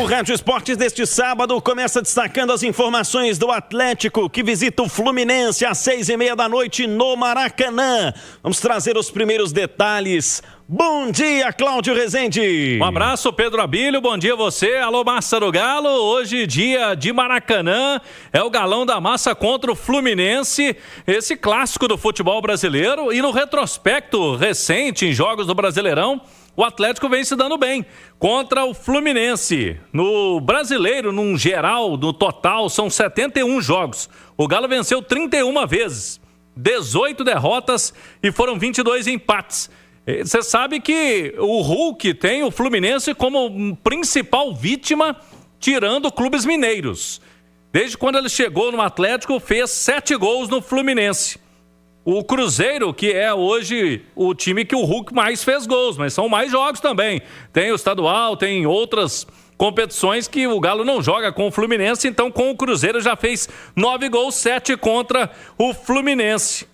O Rádio Esportes deste sábado começa destacando as informações do Atlético, que visita o Fluminense às 6h30 da noite no Maracanã. Vamos trazer os primeiros detalhes. Bom dia, Cláudio Rezende. Um abraço, Pedro Abílio. Bom dia a você. Alô, Massa do Galo. Hoje, dia de Maracanã. É o Galão da Massa contra o Fluminense. Esse clássico do futebol brasileiro. E no retrospecto recente em jogos do Brasileirão, o Atlético vem se dando bem contra o Fluminense. No brasileiro, num geral, no total, são 71 jogos. O Galo venceu 31 vezes, 18 derrotas e foram 22 empates. Você sabe que o Hulk tem o Fluminense como principal vítima, tirando clubes mineiros. Desde quando ele chegou no Atlético, fez 7 gols no Fluminense. O Cruzeiro, que é hoje o time que o Hulk mais fez gols, mas são mais jogos também. Tem o estadual, tem outras competições que o Galo não joga com o Fluminense, então com o Cruzeiro já fez 9 gols, 7 contra o Fluminense.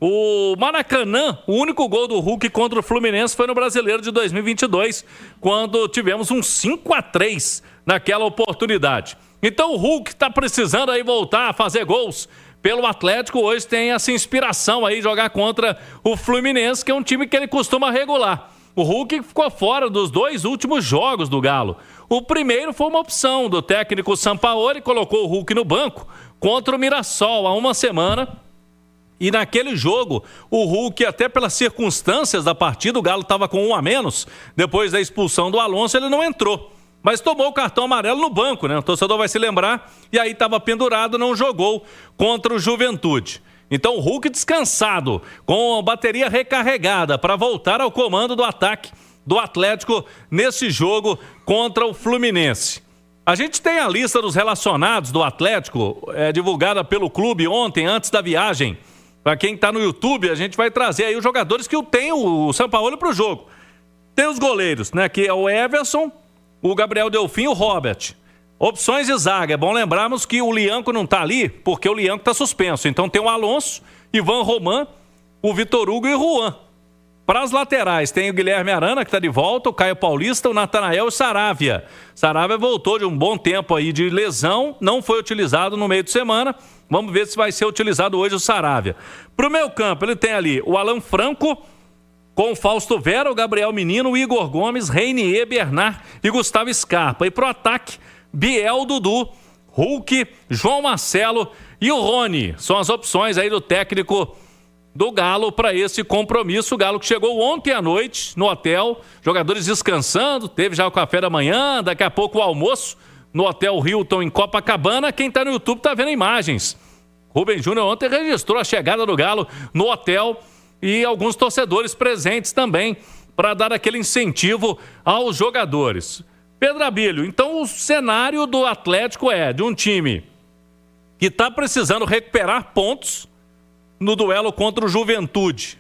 O Maracanã, o único gol do Hulk contra o Fluminense foi no Brasileiro de 2022, quando tivemos um 5-3 naquela oportunidade. Então o Hulk está precisando aí voltar a fazer gols pelo Atlético. Hoje tem essa inspiração aí, jogar contra o Fluminense, que é um time que ele costuma regular. O Hulk ficou fora dos 2 últimos jogos do Galo. O primeiro foi uma opção do técnico Sampaoli, colocou o Hulk no banco contra o Mirassol há uma semana. E naquele jogo, o Hulk, até pelas circunstâncias da partida, o Galo estava com 1 a menos, depois da expulsão do Alonso, ele não entrou. Mas tomou o cartão amarelo no banco, né? O torcedor vai se lembrar, e aí estava pendurado, não jogou contra o Juventude. Então o Hulk descansado, com a bateria recarregada para voltar ao comando do ataque do Atlético nesse jogo contra o Fluminense. A gente tem a lista dos relacionados do Atlético, divulgada pelo clube ontem, antes da viagem. Para quem está no YouTube, a gente vai trazer aí os jogadores que tem o Sampaoli para o jogo. Tem os goleiros, né? Que é o Everson, o Gabriel Delfim e o Robert. Opções de zaga. É bom lembrarmos que o Lianco não está ali, porque o Lianco está suspenso. Então tem o Alonso, Ivan Roman, o Vitor Hugo e o Juan. Para as laterais, tem o Guilherme Arana, que está de volta, o Caio Paulista, o Natanael e o Saravia. Saravia voltou de um bom tempo aí de lesão, não foi utilizado no meio de semana. Vamos ver se vai ser utilizado hoje o Saravia. Para o meio campo, ele tem ali o Alan Franco, com o Fausto Vera, o Gabriel Menino, o Igor Gomes, Reinier, Bernard e Gustavo Scarpa. E para o ataque, Biel, Dudu, Hulk, João Marcelo e o Rony. São as opções aí do técnico do Galo para esse compromisso. O Galo que chegou ontem à noite no hotel, jogadores descansando, teve já o café da manhã, daqui a pouco o almoço no Hotel Hilton em Copacabana. Quem está no YouTube está vendo imagens. Rubem Júnior ontem registrou a chegada do Galo no hotel e alguns torcedores presentes também para dar aquele incentivo aos jogadores. Pedro Abílio, então o cenário do Atlético é de um time que está precisando recuperar pontos no duelo contra o Juventude.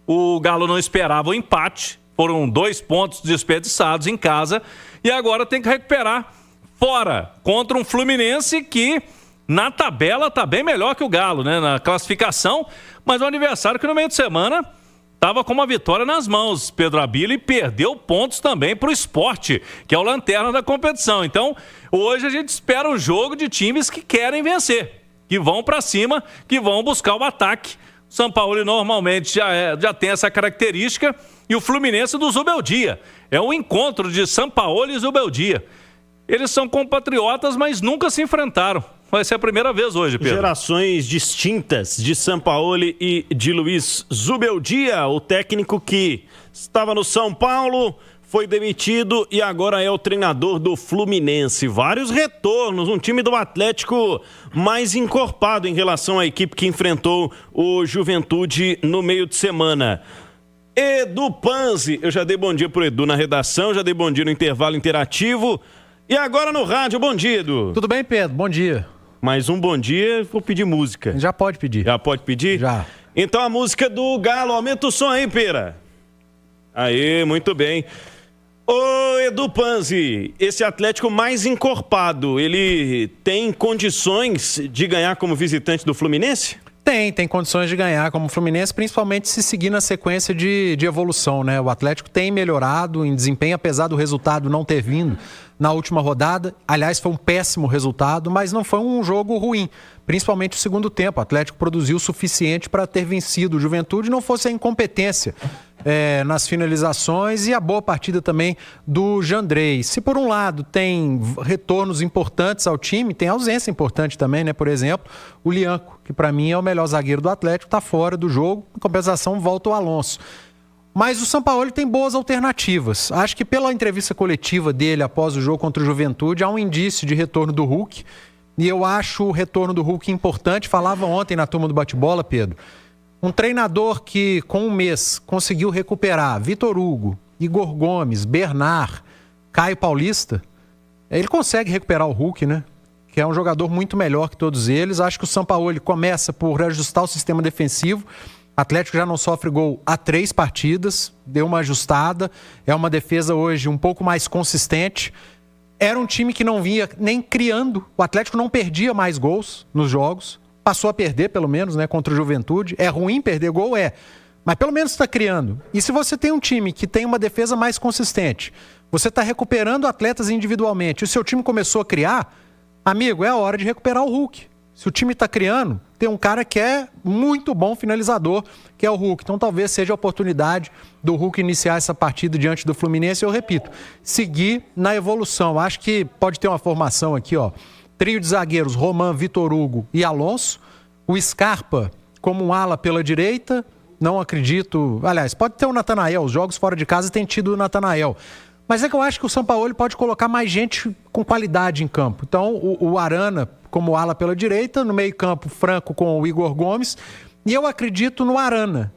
O Galo não esperava o empate, foram 2 pontos desperdiçados em casa e agora tem que recuperar fora contra um Fluminense que na tabela está bem melhor que o Galo, né? Na classificação, mas o adversário que no meio de semana estava com uma vitória nas mãos, Pedro Abílio, e perdeu pontos também para o Sport, que é o lanterna da competição. Então, hoje a gente espera um jogo de times que querem vencer, que vão para cima, que vão buscar o ataque. O Sampaoli normalmente já tem essa característica, e o Fluminense do Zubeldia. É um encontro de Sampaoli e Zubeldia. Eles são compatriotas, mas nunca se enfrentaram. Vai ser a primeira vez hoje, Pedro. Gerações distintas de Sampaoli e de Luiz Zubeldia, o técnico que estava no São Paulo, foi demitido e agora é o treinador do Fluminense. Vários retornos, um time do Atlético mais encorpado em relação à equipe que enfrentou o Juventude no meio de semana. Edu Panzi, eu já dei bom dia pro Edu na redação, já dei bom dia no intervalo interativo e agora no rádio. Bom dia, Edu. Tudo bem, Pedro? Bom dia. Mais um bom dia, vou pedir música. Já pode pedir. Já pode pedir? Já. Então a música do Galo, aumenta o som aí, Pera. Aí, muito bem. Ô Edu Panzi, esse Atlético mais encorpado, ele tem condições de ganhar como visitante do Fluminense? Tem condições de ganhar como o Fluminense, principalmente se seguir na sequência de evolução, né? O Atlético tem melhorado em desempenho, apesar do resultado não ter vindo na última rodada. Aliás, foi um péssimo resultado, mas não foi um jogo ruim, principalmente o segundo tempo. O Atlético produziu o suficiente para ter vencido o Juventude, não fosse a incompetência nas finalizações e a boa partida também do Jandrei. Se por um lado tem retornos importantes ao time, tem ausência importante também, né? Por exemplo, o Lianco, que para mim é o melhor zagueiro do Atlético, está fora do jogo. Em compensação, volta o Alonso. Mas o Sampaoli tem boas alternativas. Acho que pela entrevista coletiva dele após o jogo contra o Juventude, há um indício de retorno do Hulk. E eu acho o retorno do Hulk importante. Falava ontem na turma do bate-bola, Pedro. Um treinador que, com um mês, conseguiu recuperar Vitor Hugo, Igor Gomes, Bernard, Caio Paulista, ele consegue recuperar o Hulk, né? Que é um jogador muito melhor que todos eles. Acho que o Sampaoli começa por ajustar o sistema defensivo. O Atlético já não sofre gol há 3 partidas, deu uma ajustada. É uma defesa hoje um pouco mais consistente. Era um time que não vinha nem criando. O Atlético não perdia mais gols nos jogos. Passou a perder, pelo menos, né, contra o Juventude. É ruim perder gol? É. Mas pelo menos está criando. E se você tem um time que tem uma defesa mais consistente, você está recuperando atletas individualmente, e o seu time começou a criar, amigo, é a hora de recuperar o Hulk. Se o time está criando, tem um cara que é muito bom finalizador, que é o Hulk. Então talvez seja a oportunidade do Hulk iniciar essa partida diante do Fluminense. Eu repito, seguir na evolução. Acho que pode ter uma formação aqui, ó. Trio de zagueiros, Roman, Vitor Hugo e Alonso. O Scarpa como um ala pela direita. Não acredito... Aliás, pode ter o Natanael. Os jogos fora de casa tem tido o Natanael. Mas é que eu acho que o Sampaoli pode colocar mais gente com qualidade em campo. Então, o Arana como ala pela direita. No meio-campo, Franco com o Igor Gomes. E eu acredito no Arana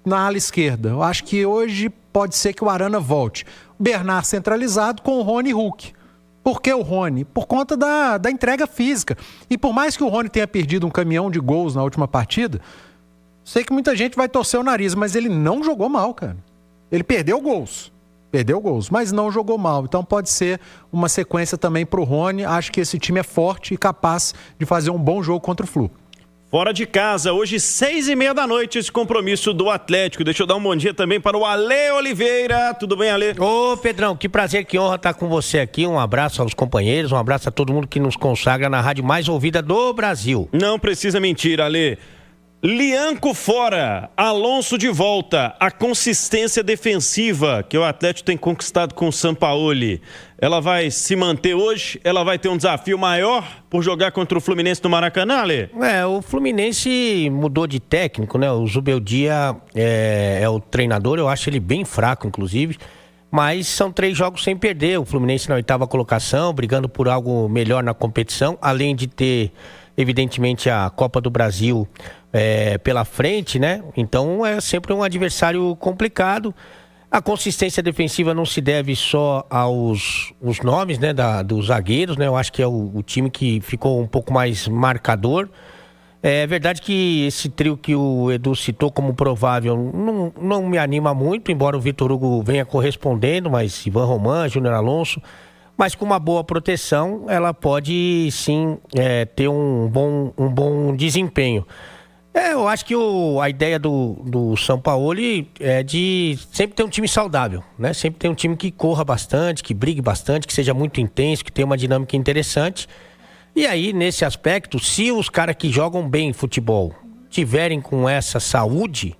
na ala esquerda. Eu acho que hoje pode ser que o Arana volte. O Bernard centralizado com o Rony Hulk. Por que o Rony? Por conta da entrega física. E por mais que o Rony tenha perdido um caminhão de gols na última partida, sei que muita gente vai torcer o nariz, mas ele não jogou mal, cara. Ele perdeu gols, mas não jogou mal. Então pode ser uma sequência também pro Rony. Acho que esse time é forte e capaz de fazer um bom jogo contra o Flu. Fora de casa, hoje 6h30 da noite, esse compromisso do Atlético. Deixa eu dar um bom dia também para o Ale Oliveira. Tudo bem, Ale? Ô, Pedrão, que prazer, que honra estar com você aqui. Um abraço aos companheiros, um abraço a todo mundo que nos consagra na rádio mais ouvida do Brasil. Não precisa mentir, Ale. Lianco fora, Alonso de volta. A consistência defensiva que o Atlético tem conquistado com o Sampaoli, ela vai se manter hoje? Ela vai ter um desafio maior por jogar contra o Fluminense no Maracanã, Ale? O Fluminense mudou de técnico, né? O Zubeldia é o treinador, eu acho ele bem fraco, inclusive. Mas são 3 jogos sem perder. O Fluminense na 8ª colocação, brigando por algo melhor na competição, além de ter, evidentemente, a Copa do Brasil pela frente, né? Então é sempre um adversário complicado. A consistência defensiva não se deve só aos nomes, né, dos zagueiros, né? Eu acho que é o time que ficou um pouco mais marcador. É verdade que esse trio que o Edu citou como provável não me anima muito, embora o Vitor Hugo venha correspondendo, mas Ivan Roman, Júnior Alonso, mas com uma boa proteção, ela pode sim ter um bom desempenho. Eu acho que a ideia do Sampaoli é de sempre ter um time saudável, né? Sempre ter um time que corra bastante, que brigue bastante, que seja muito intenso, que tenha uma dinâmica interessante. E aí, nesse aspecto, se os caras que jogam bem futebol tiverem com essa saúde,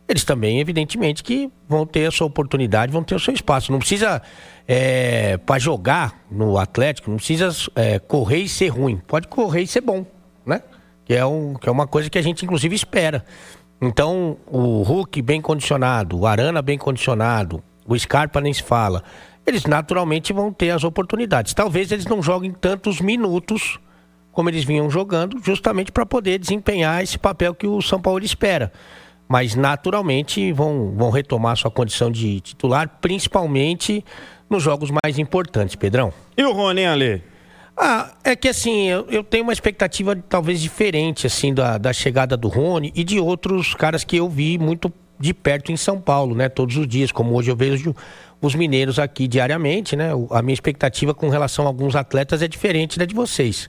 eles também, evidentemente, que vão ter a sua oportunidade, vão ter o seu espaço. Não precisa, para jogar no Atlético, não precisa correr e ser ruim. Pode correr e ser bom, né? Que é uma coisa que a gente, inclusive, espera. Então, o Hulk bem condicionado, o Arana bem condicionado, o Scarpa nem se fala, eles naturalmente vão ter as oportunidades. Talvez eles não joguem tantos minutos como eles vinham jogando, justamente para poder desempenhar esse papel que o Sampaoli espera. Mas, naturalmente, vão retomar sua condição de titular, principalmente nos jogos mais importantes, Pedrão. E o Rony, Ale? É que assim, eu tenho uma expectativa talvez diferente assim da chegada do Rony e de outros caras que eu vi muito de perto em São Paulo, né? Todos os dias, como hoje eu vejo os mineiros aqui diariamente, né? A minha expectativa com relação a alguns atletas é diferente da de vocês.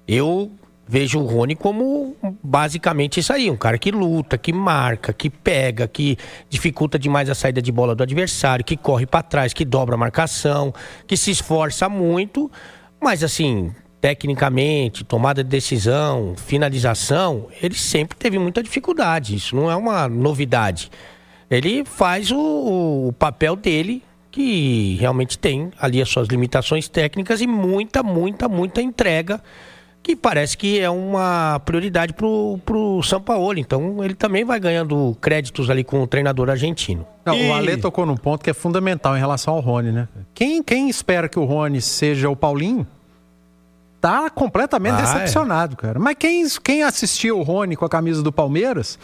Eu vejo o Rony como basicamente isso aí, um cara que luta, que marca, que pega, que dificulta demais a saída de bola do adversário, que corre para trás, que dobra a marcação, que se esforça muito, mas assim, tecnicamente, tomada de decisão, finalização, ele sempre teve muita dificuldade, isso não é uma novidade. Ele faz o papel dele, que realmente tem ali as suas limitações técnicas e muita entrega, que parece que é uma prioridade pro Sampaoli. Então, ele também vai ganhando créditos ali com o treinador argentino. Não, o Ale tocou num ponto que é fundamental em relação ao Rony, né? Quem espera que o Rony seja o Paulinho, tá completamente decepcionado, cara. Mas quem assistiu o Rony com a camisa do Palmeiras...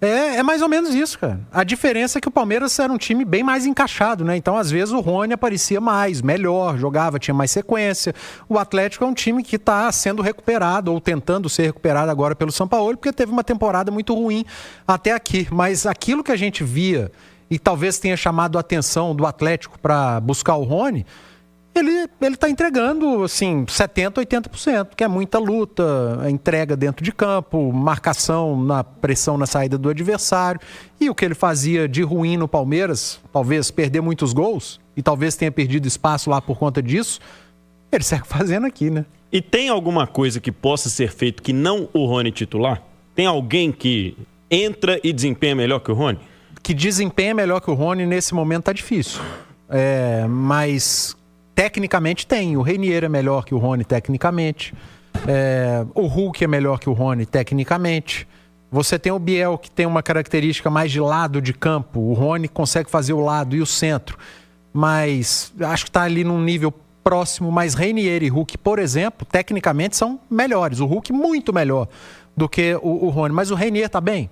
É mais ou menos isso, cara. A diferença é que o Palmeiras era um time bem mais encaixado, né? Então, às vezes, o Rony aparecia mais, melhor, jogava, tinha mais sequência. O Atlético é um time que está sendo recuperado, ou tentando ser recuperado agora pelo Sampaoli, porque teve uma temporada muito ruim até aqui. Mas aquilo que a gente via, e talvez tenha chamado a atenção do Atlético para buscar o Rony, ele está entregando, assim, 70%, 80%, que é muita luta, entrega dentro de campo, marcação, na pressão na saída do adversário. E o que ele fazia de ruim no Palmeiras, talvez perder muitos gols, e talvez tenha perdido espaço lá por conta disso, ele segue fazendo aqui, né? E tem alguma coisa que possa ser feito que não o Rony titular? Tem alguém que entra e desempenha melhor que o Rony? Que desempenha melhor que o Rony nesse momento tá difícil. Mas... tecnicamente tem. O Reinier é melhor que o Rony tecnicamente. O Hulk é melhor que o Rony tecnicamente. Você tem o Biel, que tem uma característica mais de lado de campo. O Rony consegue fazer o lado e o centro. Mas acho que está ali num nível próximo. Mas Reinier e Hulk, por exemplo, tecnicamente são melhores. O Hulk muito melhor do que o Rony. Mas o Reinier está bem?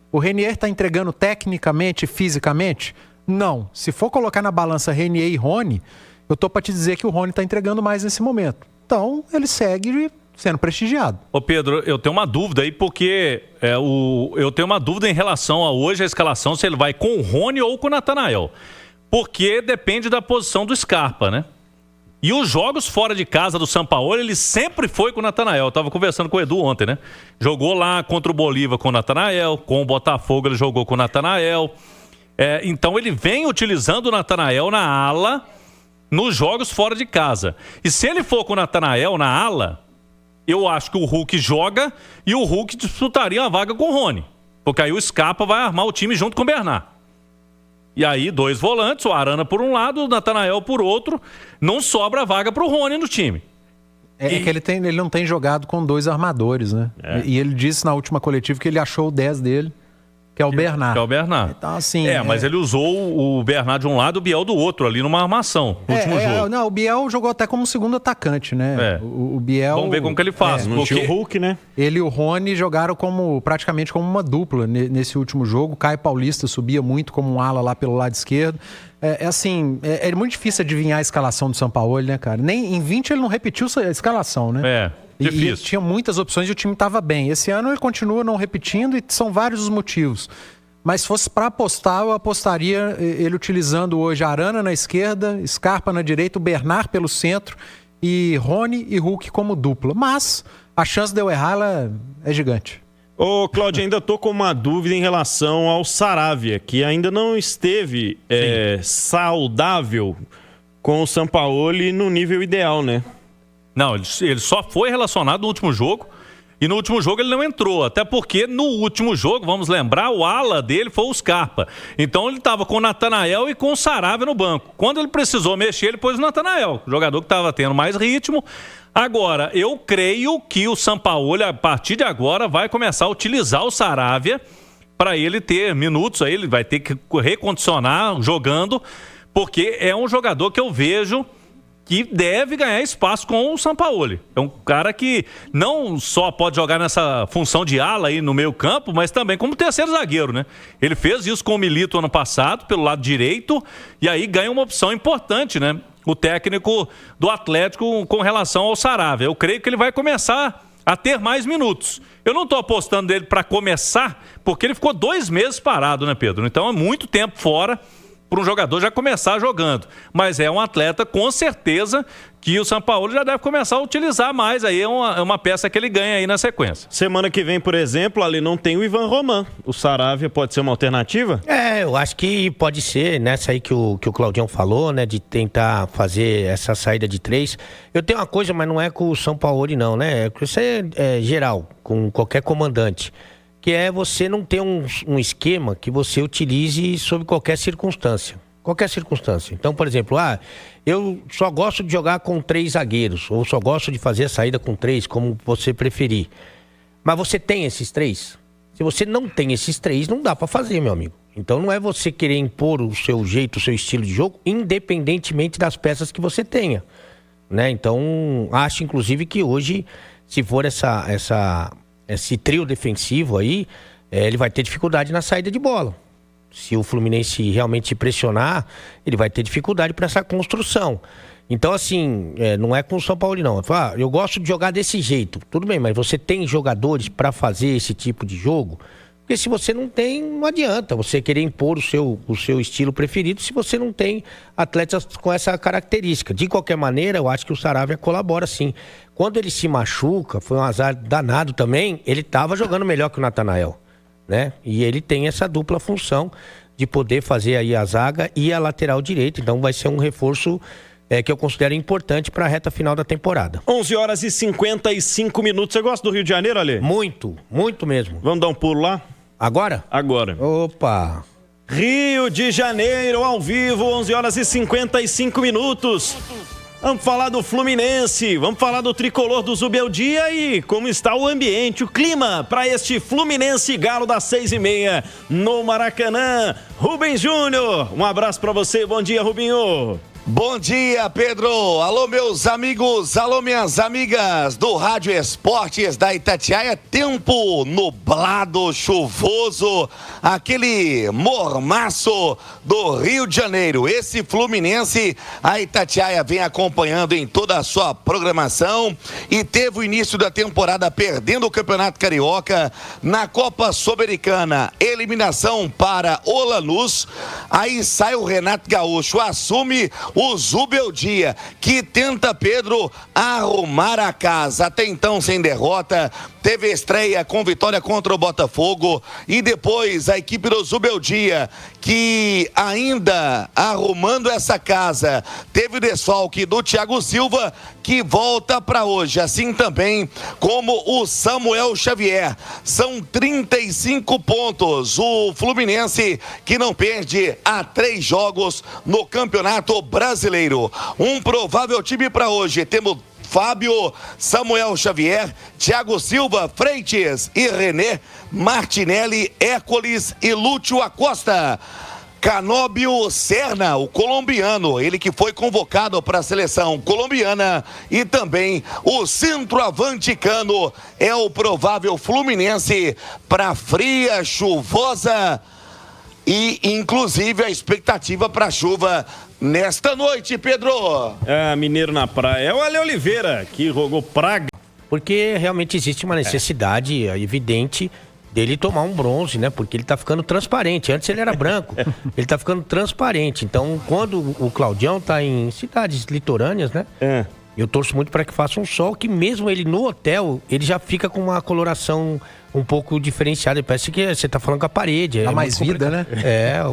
O Reinier está entregando tecnicamente e fisicamente? Não. Se for colocar na balança Reinier e Rony... eu tô para te dizer que o Rony tá entregando mais nesse momento. Então, ele segue sendo prestigiado. Ô Pedro, eu tenho uma dúvida aí, porque eu tenho uma dúvida em relação a hoje a escalação, se ele vai com o Rony ou com o Natanael. Porque depende da posição do Scarpa, né? E os jogos fora de casa do Sampaoli, ele sempre foi com o Natanael. Eu tava conversando com o Edu ontem, né? Jogou lá contra o Bolívar com o Natanael, com o Botafogo ele jogou com o Natanael. Então ele vem utilizando o Natanael na ala... nos jogos fora de casa. E se ele for com o Natanael na ala, eu acho que o Hulk joga e o Hulk disputaria a vaga com o Rony. Porque aí o Scarpa vai armar o time junto com o Bernard. E aí, 2 volantes, o Arana por um lado, o Natanael por outro, não sobra vaga pro Rony no time. Que ele não tem jogado com 2 armadores, né? E ele disse na última coletiva que ele achou o 10 dele, que é o Bernard. Que é o Bernard. Então, assim, mas ele usou o Bernard de um lado e o Biel do outro ali numa armação no último jogo. Não, o Biel jogou até como segundo atacante, né? O Biel... Vamos ver como que ele faz. Não tinha o Hulk, né? Ele e o Rony jogaram praticamente como uma dupla nesse último jogo. O Caio Paulista subia muito como um ala lá pelo lado esquerdo. É muito difícil adivinhar a escalação do Sampaoli, né, cara? Nem em 20 ele não repetiu a escalação, né? Difícil. E tinha muitas opções e o time estava bem. Esse ano ele continua não repetindo e são vários os motivos. Mas se fosse para apostar, eu apostaria ele utilizando hoje Arana na esquerda, Scarpa na direita, o Bernard pelo centro e Rony e Hulk como dupla. Mas a chance de eu errar ela é gigante. Ô, Cláudio, ainda tô com uma dúvida em relação ao Saravia, que ainda não esteve saudável com o Sampaoli no nível ideal, né? Não, ele só foi relacionado no último jogo. E no último jogo ele não entrou, até porque no último jogo, vamos lembrar, o ala dele foi o Scarpa. Então ele estava com o Natanael e com o Saravia no banco. Quando ele precisou mexer, ele pôs o Natanael, o jogador que estava tendo mais ritmo. Agora, eu creio que o Sampaoli, a partir de agora, vai começar a utilizar o Saravia para ele ter minutos, aí ele vai ter que recondicionar jogando, porque é um jogador que eu vejo que deve ganhar espaço com o Sampaoli. É um cara que não só pode jogar nessa função de ala aí no meio campo, mas também como terceiro zagueiro, né? Ele fez isso com o Milito ano passado, pelo lado direito, e aí ganha uma opção importante, né? O técnico do Atlético com relação ao Saravia. Eu creio que ele vai começar a ter mais minutos. Eu não estou apostando nele para começar, porque ele ficou 2 meses parado, né, Pedro? Então é muito tempo fora. para um jogador já começar jogando. Mas é um atleta, com certeza, que o Sampaoli já deve começar a utilizar mais. Aí é uma peça que ele ganha aí na sequência. Semana que vem, por exemplo, ali não tem o Ivan Roman. O Saravia pode ser uma alternativa? Eu acho que pode ser nessa aí que o Claudião falou, né? De tentar fazer essa saída de 3. Eu tenho uma coisa, mas não é com o Sampaoli não, né? Isso é geral, com qualquer comandante. Que é você não ter um esquema que você utilize sob qualquer circunstância. Qualquer circunstância. Então, por exemplo, eu só gosto de jogar com 3 zagueiros, ou só gosto de fazer a saída com 3, como você preferir. Mas você tem esses 3? Se você não tem esses 3, não dá pra fazer, meu amigo. Então não é você querer impor o seu jeito, o seu estilo de jogo, independentemente das peças que você tenha, né? Então, acho inclusive que hoje, se for esse trio defensivo aí, ele vai ter dificuldade na saída de bola. Se o Fluminense realmente pressionar, ele vai ter dificuldade para essa construção. Então, assim, não é com o São Paulo, não. Eu gosto de jogar desse jeito. Tudo bem, mas você tem jogadores para fazer esse tipo de jogo? Porque se você não tem, não adianta você querer impor o seu estilo preferido se você não tem atletas com essa característica. De qualquer maneira, eu acho que o Saravia colabora sim. Quando ele se machuca, foi um azar danado também, ele estava jogando melhor que o Natanael, né? E ele tem essa dupla função de poder fazer aí a zaga e a lateral direita. Então vai ser um reforço que eu considero importante para a reta final da temporada. 11h55. Você gosta do Rio de Janeiro, Ale? Muito, muito mesmo. Vamos dar um pulo lá? Agora? Agora. Opa! Rio de Janeiro, ao vivo, 11h55. Vamos falar do Fluminense, vamos falar do tricolor do Zubeldia e como está o ambiente, o clima para este Fluminense Galo das 6h30 no Maracanã. Rubens Júnior, um abraço para você, bom dia, Rubinho. Bom dia, Pedro. Alô, meus amigos, alô, minhas amigas do Rádio Esportes da Itatiaia. Tempo nublado, chuvoso, aquele mormaço do Rio de Janeiro. Esse Fluminense, a Itatiaia vem acompanhando em toda a sua programação e teve o início da temporada perdendo o Campeonato Carioca na Copa Sul-Americana. Eliminação para o Lanús. Aí sai o Renato Gaúcho, assume o Zubeldia, que tenta, Pedro, arrumar a casa. Até então sem derrota, teve estreia com vitória contra o Botafogo e depois a equipe do Zubeldia, que ainda arrumando essa casa, teve o desfalque do Thiago Silva, que volta para hoje, assim também como o Samuel Xavier. São 35 pontos. O Fluminense que não perde há 3 jogos no Campeonato Brasileiro. Um provável time para hoje. Temos Fábio, Samuel Xavier, Thiago Silva, Freitas e René, Martinelli, Hércules e Lúcio Acosta. Canóbio Serna, o colombiano, ele que foi convocado para a seleção colombiana, e também o centroavante Cano é o provável Fluminense para fria, chuvosa e inclusive a expectativa para chuva nesta noite, Pedro. Mineiro na praia. É o Ale Oliveira que rogou praga. Porque realmente existe uma necessidade evidente dele tomar um bronze, né? Porque ele tá ficando transparente. Antes ele era branco, ele tá ficando transparente. Então, quando o Claudião tá em cidades litorâneas, né? Eu torço muito para que faça um sol, que mesmo ele no hotel, ele já fica com uma coloração um pouco diferenciada. Parece que você tá falando com a parede. Dá mais vida, né?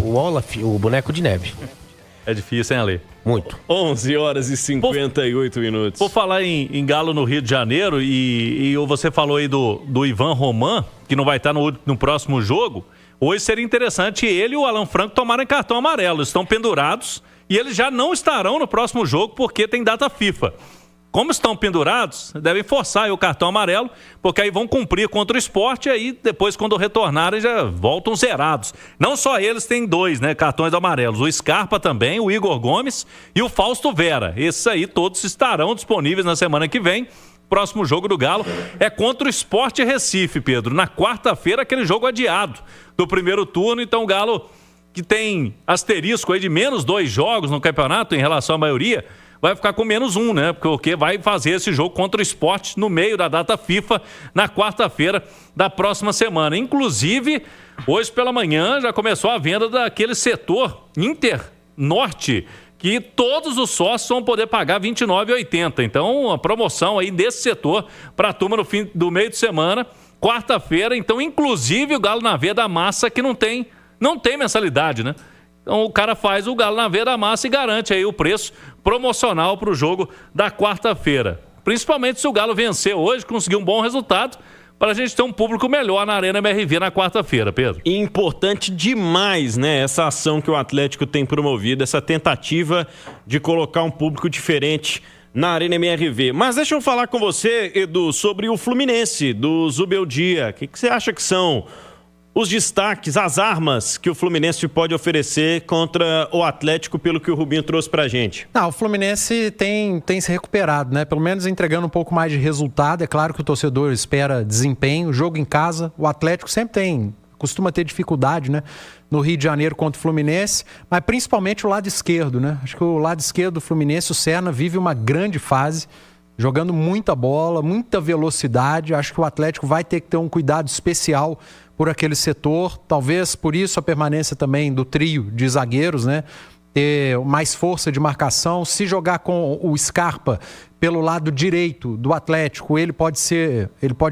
O Olaf, o boneco de neve. É difícil, hein, Ale? Muito. 11h58. Por falar em Galo no Rio de Janeiro, e você falou aí do Ivan Roman, que não vai estar no próximo jogo, hoje seria interessante ele e o Alan Franco tomarem cartão amarelo. Estão pendurados e eles já não estarão no próximo jogo porque tem data FIFA. Como estão pendurados, devem forçar aí o cartão amarelo, porque aí vão cumprir contra o Sport e aí depois, quando retornarem, já voltam zerados. Não só eles têm 2, né, cartões amarelos. O Scarpa também, o Igor Gomes e o Fausto Vera. Esses aí todos estarão disponíveis na semana que vem. Próximo jogo do Galo é contra o Sport Recife, Pedro. Na quarta-feira, aquele jogo adiado do primeiro turno. Então o Galo, que tem asterisco aí de menos 2 jogos no campeonato em relação à maioria, vai ficar com -1, né? Porque vai fazer esse jogo contra o Sport no meio da data FIFA, na quarta-feira da próxima semana. Inclusive, hoje pela manhã já começou a venda daquele setor Inter Norte, que todos os sócios vão poder pagar R$ 29,80. Então, a promoção aí desse setor para a turma no fim do meio de semana, quarta-feira. Então, inclusive o Galo na Veia da Massa, que não tem mensalidade, né? Então, o cara faz o Galo na Veia da Massa e garante aí o preço promocional para o jogo da quarta-feira. Principalmente se o Galo vencer hoje, conseguir um bom resultado, para a gente ter um público melhor na Arena MRV na quarta-feira, Pedro. Importante demais, né? Essa ação que o Atlético tem promovido, essa tentativa de colocar um público diferente na Arena MRV. Mas deixa eu falar com você, Edu, sobre o Fluminense, do Zubeldia. O que você acha que são os destaques, as armas que o Fluminense pode oferecer contra o Atlético, pelo que o Rubinho trouxe pra gente? O Fluminense tem se recuperado, né? Pelo menos entregando um pouco mais de resultado. É claro que o torcedor espera desempenho, jogo em casa. O Atlético sempre costuma ter dificuldade, né? No Rio de Janeiro contra o Fluminense, mas principalmente o lado esquerdo, né? Acho que o lado esquerdo do Fluminense, o Serna, vive uma grande fase, jogando muita bola, muita velocidade. Acho que o Atlético vai ter que ter um cuidado especial por aquele setor, talvez por isso a permanência também do trio de zagueiros, né? Ter mais força de marcação. Se jogar com o Scarpa pelo lado direito do Atlético, ele pode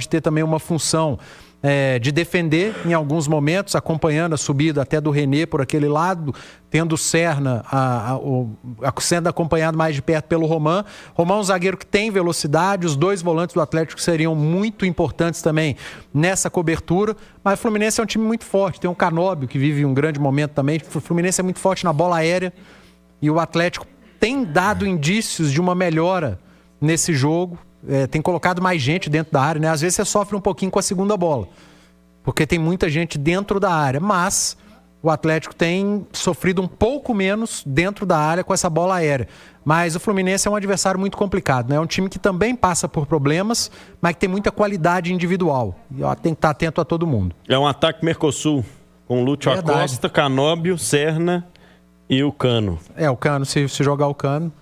ter também uma função de defender em alguns momentos, acompanhando a subida até do René por aquele lado, tendo o Serna sendo acompanhado mais de perto pelo Roman. Roman é um zagueiro que tem velocidade, os dois volantes do Atlético seriam muito importantes também nessa cobertura, mas o Fluminense é um time muito forte, tem um Canóbio que vive um grande momento também. O Fluminense é muito forte na bola aérea e o Atlético tem dado indícios de uma melhora nesse jogo. Tem colocado mais gente dentro da área, né? Às vezes você sofre um pouquinho com a segunda bola, porque tem muita gente dentro da área, mas o Atlético tem sofrido um pouco menos dentro da área com essa bola aérea. Mas o Fluminense é um adversário muito complicado, né? É um time que também passa por problemas, mas que tem muita qualidade individual. E tem que estar atento a todo mundo. É um ataque Mercosul, com Lúcio Acosta, Canóbio, Serna e o Cano. O Cano, se jogar o Cano.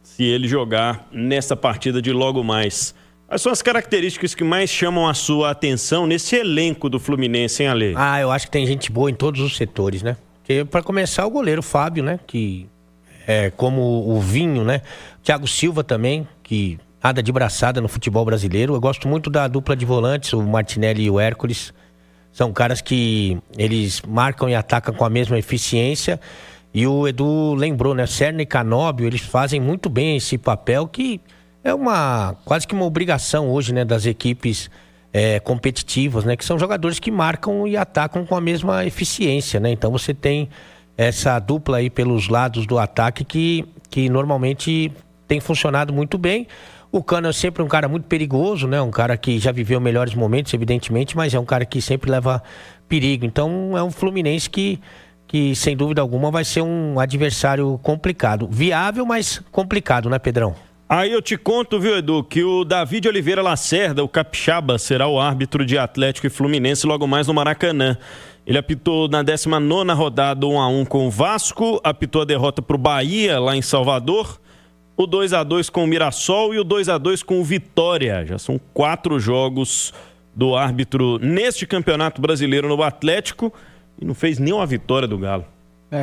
Se ele jogar nessa partida de logo mais. Quais são as características que mais chamam a sua atenção nesse elenco do Fluminense, hein, Ale? Eu acho que tem gente boa em todos os setores, né? Porque, para começar, o goleiro Fábio, né? Que é como o Vinho, né? Thiago Silva também, que nada de braçada no futebol brasileiro. Eu gosto muito da dupla de volantes, o Martinelli e o Hércules. São caras que eles marcam e atacam com a mesma eficiência. E o Edu lembrou, né? Serna e Canóbio, eles fazem muito bem esse papel, que é quase que uma obrigação hoje, né? Das equipes competitivas, né? Que são jogadores que marcam e atacam com a mesma eficiência, né? Então você tem essa dupla aí pelos lados do ataque que normalmente tem funcionado muito bem. O Cano é sempre um cara muito perigoso, né? Um cara que já viveu melhores momentos, evidentemente, mas é um cara que sempre leva perigo. Então é um Fluminense que sem dúvida alguma vai ser um adversário complicado. Viável, mas complicado, né, Pedrão? Aí eu te conto, viu, Edu, que o David Oliveira Lacerda, o capixaba, será o árbitro de Atlético e Fluminense logo mais no Maracanã. Ele apitou na 19ª rodada 1-1 com o Vasco, apitou a derrota para o Bahia lá em Salvador, o 2-2 com o Mirassol e o 2-2 com o Vitória. Já são 4 jogos do árbitro neste Campeonato Brasileiro no Atlético. E não fez nenhuma vitória do Galo.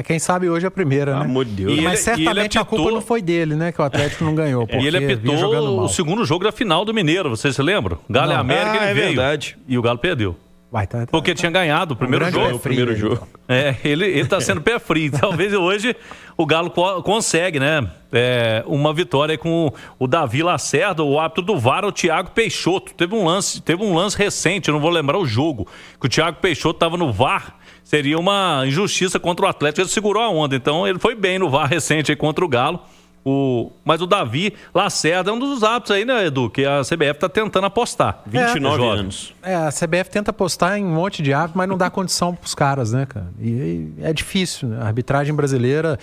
Quem sabe hoje é a primeira, né? Amor de Deus. Mas certamente a culpa não foi dele, né? Que o Atlético não ganhou. E ele apitou o segundo jogo da final do Mineiro, vocês se lembram? Galo e América, ele veio. Verdade. E o Galo perdeu. Porque tinha ganhado o primeiro jogo. Ele tá sendo pé frio. Talvez hoje o Galo consegue, né? Uma vitória com o Davi Lacerda, o árbitro do VAR, o Thiago Peixoto. Teve um lance recente, eu não vou lembrar o jogo, que o Thiago Peixoto estava no VAR. Seria uma injustiça contra o Atlético. Ele segurou a onda, então ele foi bem no VAR recente aí contra o Galo. Mas o Davi Lacerda é um dos árbitros aí, né, Edu? Que a CBF está tentando apostar. 29 anos. A CBF tenta apostar em um monte de árbitro, mas não dá condição para os caras, né, cara? E é difícil, né? A arbitragem brasileira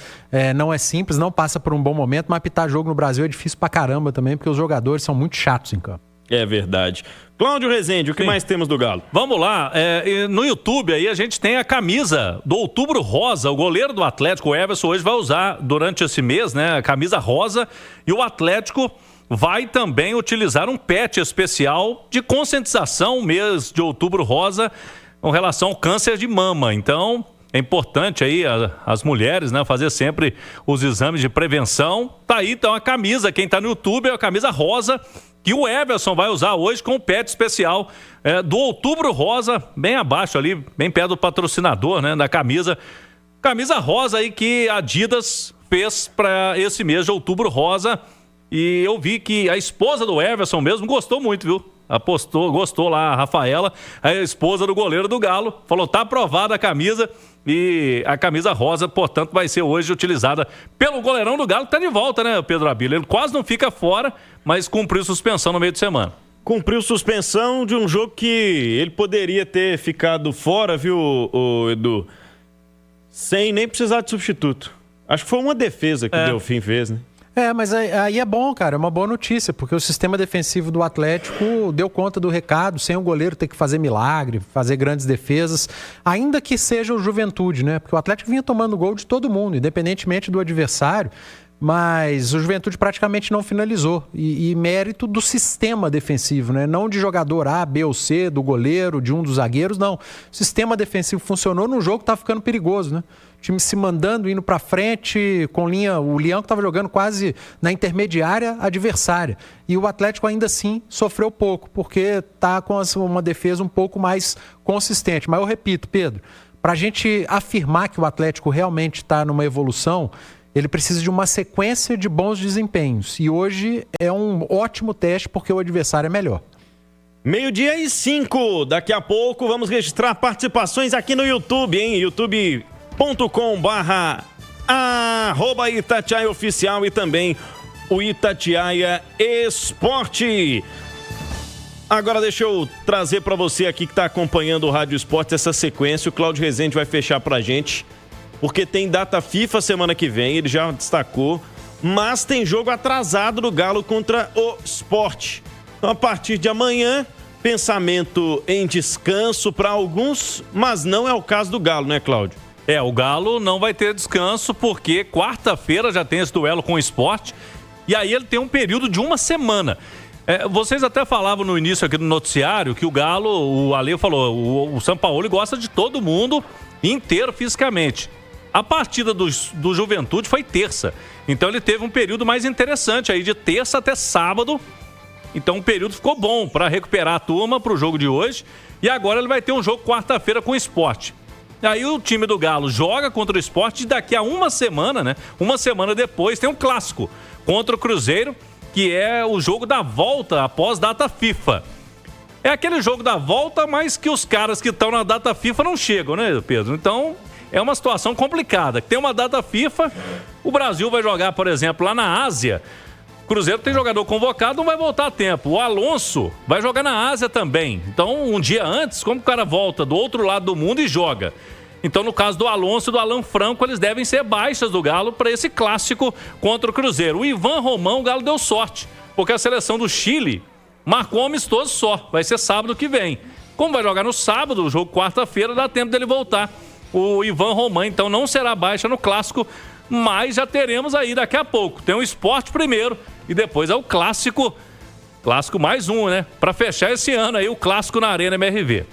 não é simples, não passa por um bom momento, mas apitar jogo no Brasil é difícil pra caramba também, porque os jogadores são muito chatos em campo. É verdade. Cláudio Rezende, o que mais temos do Galo? Vamos lá, no YouTube aí a gente tem a camisa do Outubro Rosa, o goleiro do Atlético, o Everson, hoje vai usar durante esse mês, né, a camisa rosa, e o Atlético vai também utilizar um patch especial de conscientização, mês de Outubro Rosa, com relação ao câncer de mama. Então, é importante aí as mulheres, né, fazer sempre os exames de prevenção. Tá aí então a camisa, quem tá no YouTube é a camisa rosa, que o Everson vai usar hoje com o patch especial do Outubro Rosa, bem abaixo ali, bem perto do patrocinador, né, da camisa. Camisa rosa aí que a Adidas fez para esse mês de Outubro Rosa. E eu vi que a esposa do Everson mesmo gostou muito, viu? Gostou lá, a Rafaela, a esposa do goleiro do Galo, falou, tá aprovada a camisa. E a camisa rosa, portanto, vai ser hoje utilizada pelo goleirão do Galo, que tá de volta, né, Pedro Abílio? Ele quase não fica fora, mas cumpriu suspensão no meio de semana. Cumpriu suspensão de um jogo que ele poderia ter ficado fora, viu, Edu? Sem nem precisar de substituto. Acho que foi uma defesa que o Delfim fez, né? Mas aí é bom, cara, é uma boa notícia, porque o sistema defensivo do Atlético deu conta do recado, sem o goleiro ter que fazer milagre, fazer grandes defesas, ainda que seja o Juventude, né? Porque o Atlético vinha tomando gol de todo mundo, independentemente do adversário, mas o Juventude praticamente não finalizou, e mérito do sistema defensivo, né? Não de jogador A, B ou C, do goleiro, de um dos zagueiros, não. O sistema defensivo funcionou num jogo que tá ficando perigoso, né? O time se mandando, indo para frente, com linha, o Leão que estava jogando quase na intermediária adversária. E o Atlético ainda assim sofreu pouco, porque está com uma defesa um pouco mais consistente. Mas eu repito, Pedro, para a gente afirmar que o Atlético realmente está numa evolução, ele precisa de uma sequência de bons desempenhos. E hoje é um ótimo teste porque o adversário é melhor. 12:05, daqui a pouco vamos registrar participações aqui no YouTube, hein? youtube.com/Itatiaia Oficial e também o Itatiaia Esporte. Agora deixa eu trazer para você aqui que está acompanhando o Rádio Esporte essa sequência. O Cláudio Rezende vai fechar pra gente, porque tem data FIFA semana que vem, ele já destacou, mas tem jogo atrasado do Galo contra o Sport. Então a partir de amanhã, pensamento em descanso para alguns, mas não é o caso do Galo, né, Cláudio? O Galo não vai ter descanso porque quarta-feira já tem esse duelo com o Sport e aí ele tem um período de uma semana. Vocês até falavam no início aqui do noticiário que o Galo, o Ale falou, o Sampaoli gosta de todo mundo inteiro fisicamente. A partida do Juventude foi terça, então ele teve um período mais interessante aí de terça até sábado. Então o período ficou bom para recuperar a turma para o jogo de hoje e agora ele vai ter um jogo quarta-feira com o Sport. Aí o time do Galo joga contra o Sport e daqui a uma semana, né? Uma semana depois tem um clássico contra o Cruzeiro, que é o jogo da volta após data FIFA. É aquele jogo da volta, mas que os caras que estão na data FIFA não chegam, né, Pedro? Então é uma situação complicada. Tem uma data FIFA, o Brasil vai jogar, por exemplo, lá na Ásia. O Cruzeiro tem jogador convocado, não vai voltar a tempo. O Alonso vai jogar na Ásia também. Então, um dia antes, como o cara volta do outro lado do mundo e joga? Então, no caso do Alonso e do Alan Franco, eles devem ser baixas do Galo para esse clássico contra o Cruzeiro. O Ivan Romão, o Galo deu sorte, porque a seleção do Chile marcou um amistoso só. Vai ser sábado que vem. Como vai jogar no sábado, o jogo quarta-feira, dá tempo dele voltar. O Ivan Romão, então, não será baixa no clássico, mas já teremos aí daqui a pouco. Tem o Sport primeiro e depois é o clássico mais um, né? Para fechar esse ano aí, o clássico na Arena MRV.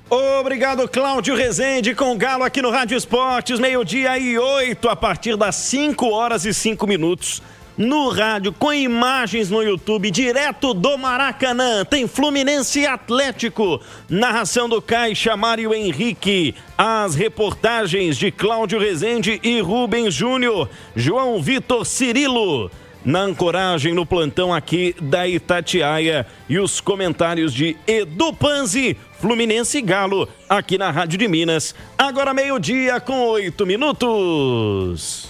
Obrigado, Cláudio Rezende, com o Galo aqui no Rádio Esportes, 12:08, a partir das 5:05, no rádio, com imagens no YouTube, direto do Maracanã, tem Fluminense e Atlético, narração do Caixa Mário Henrique, as reportagens de Cláudio Rezende e Rubens Júnior, João Vitor Cirilo, na ancoragem no plantão aqui da Itatiaia e os comentários de Edu Panzi, Fluminense e Galo, aqui na Rádio de Minas. Agora 12:08.